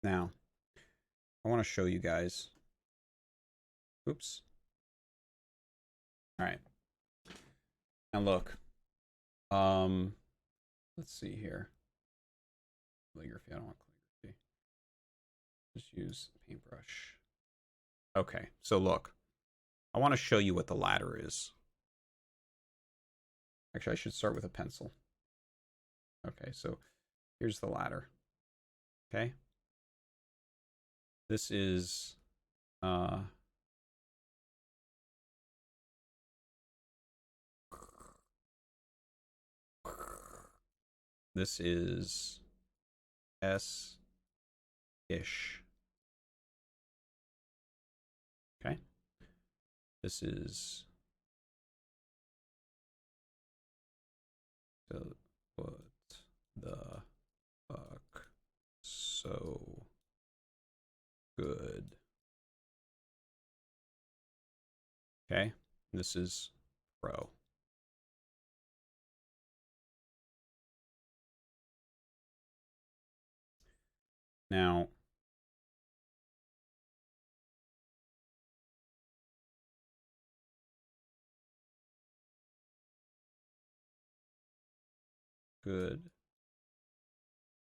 Now, I want to show you guys. Oops. All right. Now look. Um, let's see here. Calligraphy. I don't want calligraphy. Just use paintbrush. Okay. So look. I want to show you what the ladder is. Actually, I should start with a pencil. Okay. So here's the ladder. Okay. This is this is S-ish. Okay. This is so what the fuck so good. Okay. This is pro. Now, good.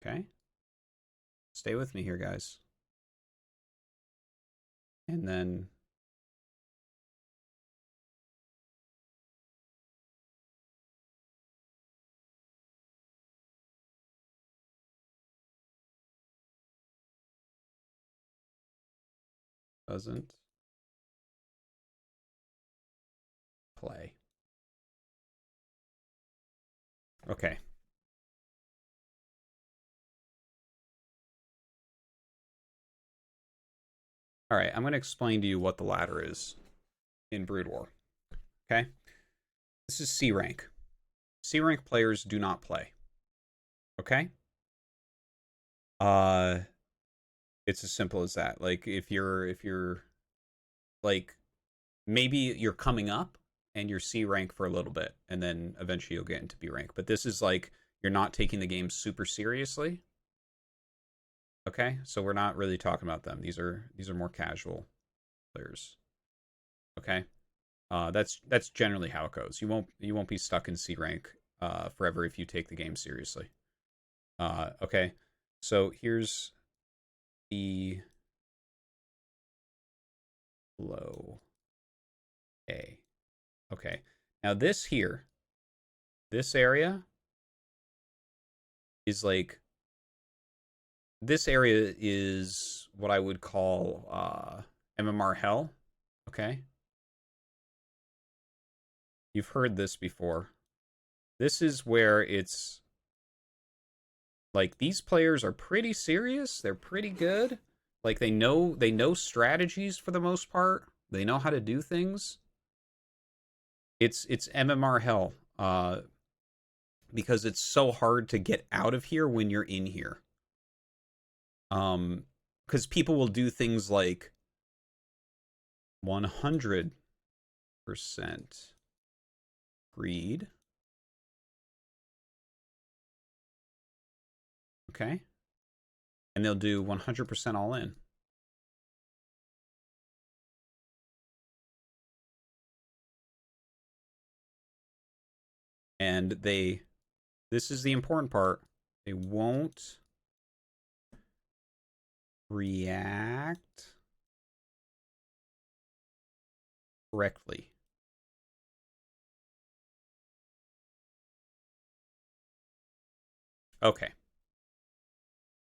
Okay. Stay with me here, guys. And then doesn't play. Okay. All right, I'm going to explain to you what the ladder is in Brood War. Okay? This is C rank. C rank players do not play. Okay? Uh it's as simple as that. Like if you're like maybe you're coming up and you're C rank for a little bit and then eventually you'll get into B rank. But this is like you're not taking the game super seriously. Okay? So we're not really talking about them. These are more casual players. Okay? That's generally how it goes. You won't be stuck in C rank forever if you take the game seriously. Okay, so here's the low A. Okay, now this here, this area is like this area is what I would call MMR hell. Okay, you've heard this before. This is where it's like these players are pretty serious. They're pretty good. Like they know strategies for the most part. They know how to do things. It's MMR hell. Because it's so hard to get out of here when you're in here. Because people will do things like 100% greed. Okay. And they'll do 100% all in. And this is the important part, they won't react correctly. Okay.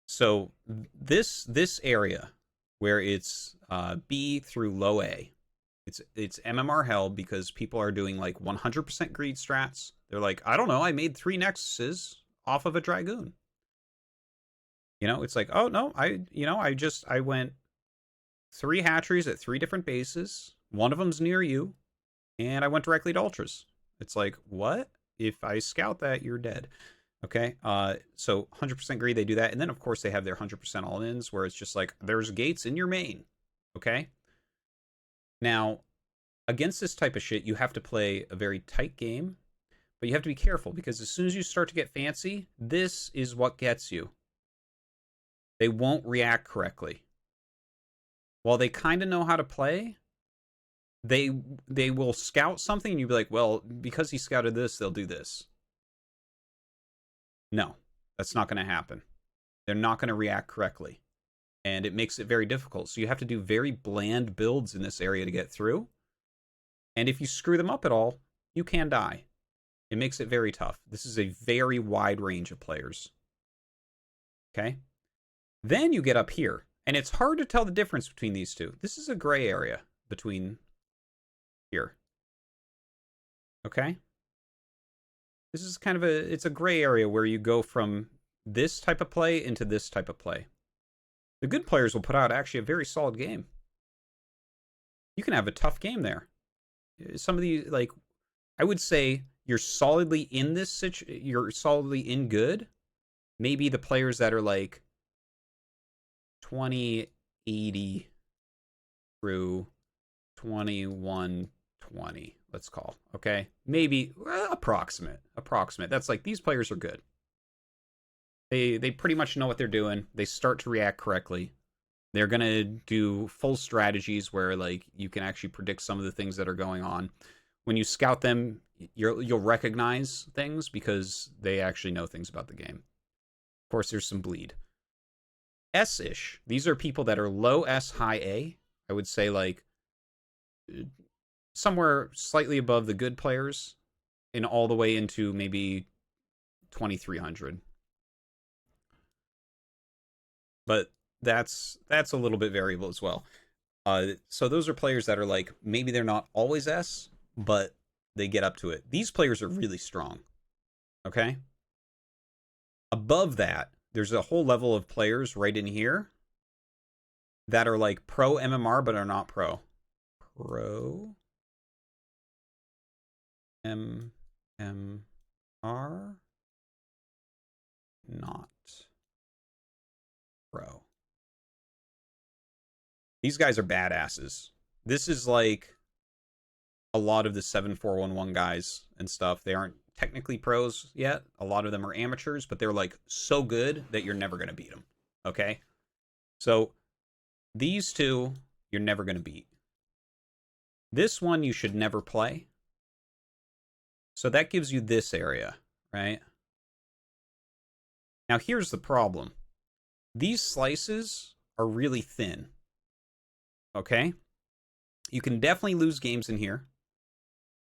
So this area where it's B through low A, it's MMR hell because people are doing like 100% greed strats. They're like, I don't know, I made 3 nexuses off of a dragoon. You know, it's like, oh no, I went 3 hatcheries at 3 different bases. One of them's near you, and I went directly to ultras. It's like, what? If I scout that, you're dead. Okay, so 100% greed, they do that, and then of course they have their 100% all-ins, where it's just like there's gates in your main. Okay, now against this type of shit, you have to play a very tight game, but you have to be careful because as soon as you start to get fancy, this is what gets you. They won't react correctly. While they kind of know how to play, they will scout something and you'll be like, well, because he scouted this, they'll do this. No, that's not going to happen. They're not going to react correctly. And it makes it very difficult. So you have to do very bland builds in this area to get through. And if you screw them up at all, you can die. It makes it very tough. This is a very wide range of players. Okay? Then you get up here. And it's hard to tell the difference between these two. This is a gray area between here. Okay? This is kind of it's a gray area where you go from this type of play into this type of play. The good players will put out actually a very solid game. You can have a tough game there. Some of the, like, I would say you're solidly in this you're solidly in good. Maybe the players that are like 2080 through 2120, let's call. Okay? Maybe approximate. That's like, these players are good. They pretty much know what they're doing. They start to react correctly. They're going to do full strategies where, like, you can actually predict some of the things that are going on. When you scout them, you'll recognize things because they actually know things about the game. Of course, there's some bleed. S-ish. These are people that are low S, high A. I would say, like, somewhere slightly above the good players and all the way into maybe 2300. But that's a little bit variable as well. So those are players that are like, maybe they're not always S, but they get up to it. These players are really strong. Okay? Above that, there's a whole level of players right in here that are like pro MMR, but are not pro. Pro MMR, not pro. These guys are badasses. This is like a lot of the 7411 guys and stuff. They aren't technically pros yet. A lot of them are amateurs, but they're like so good that you're never going to beat them. Okay? So these two, you're never going to beat. This one you should never play. So that gives you this area, right? Now here's the problem. These slices are really thin. Okay? You can definitely lose games in here.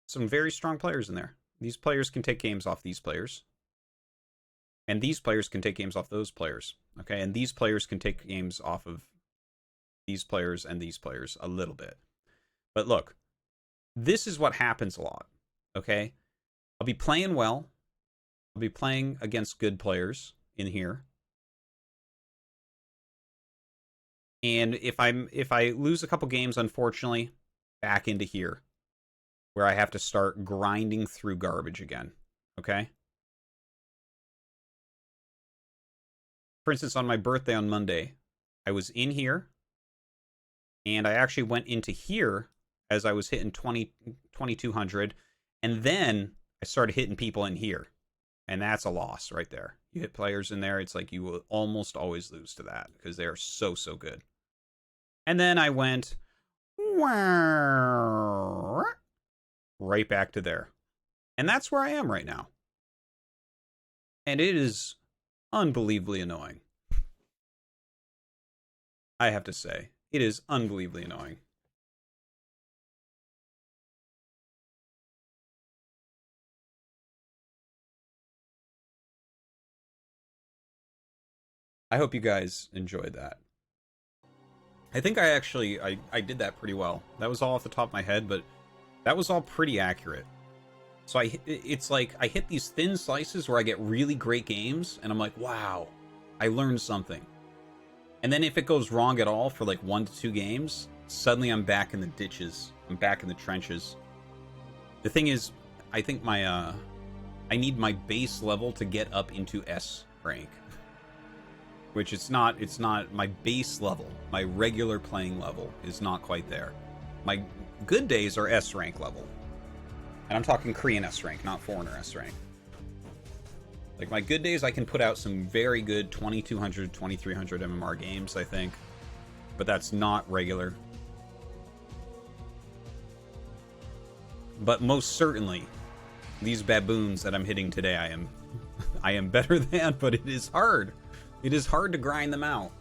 Some very strong players in there. These players can take games off these players. And these players can take games off those players. Okay? And these players can take games off of these players and these players a little bit. But look, this is what happens a lot. Okay? I'll be playing well. I'll be playing against good players in here. And if I lose a couple games, unfortunately, back into here, where I have to start grinding through garbage again. Okay? For instance, on my birthday on Monday, I was in here, and I actually went into here as I was hitting 2200, and then I started hitting people in here. And that's a loss right there. You hit players in there, it's like you will almost always lose to that because they are so, so good. And then I went right back to there. And that's where I am right now. And it is unbelievably annoying. I have to say, it is unbelievably annoying. I hope you guys enjoyed that. I think I actually, I did that pretty well. That was all off the top of my head, but that was all pretty accurate. So it's like, I hit these thin slices where I get really great games, and I'm like, wow, I learned something. And then if it goes wrong at all for like 1 to 2 games, suddenly I'm back in the ditches. I'm back in the trenches. The thing is, I think I need my base level to get up into S rank. Which it's not my base level. My regular playing level is not quite there. My good days are S rank level. And I'm talking Korean S rank, not foreigner S rank. Like, my good days, I can put out some very good 2200, 2300 MMR games, I think. But that's not regular. But most certainly, these baboons that I'm hitting today, I am better than, but it is hard. It is hard to grind them out.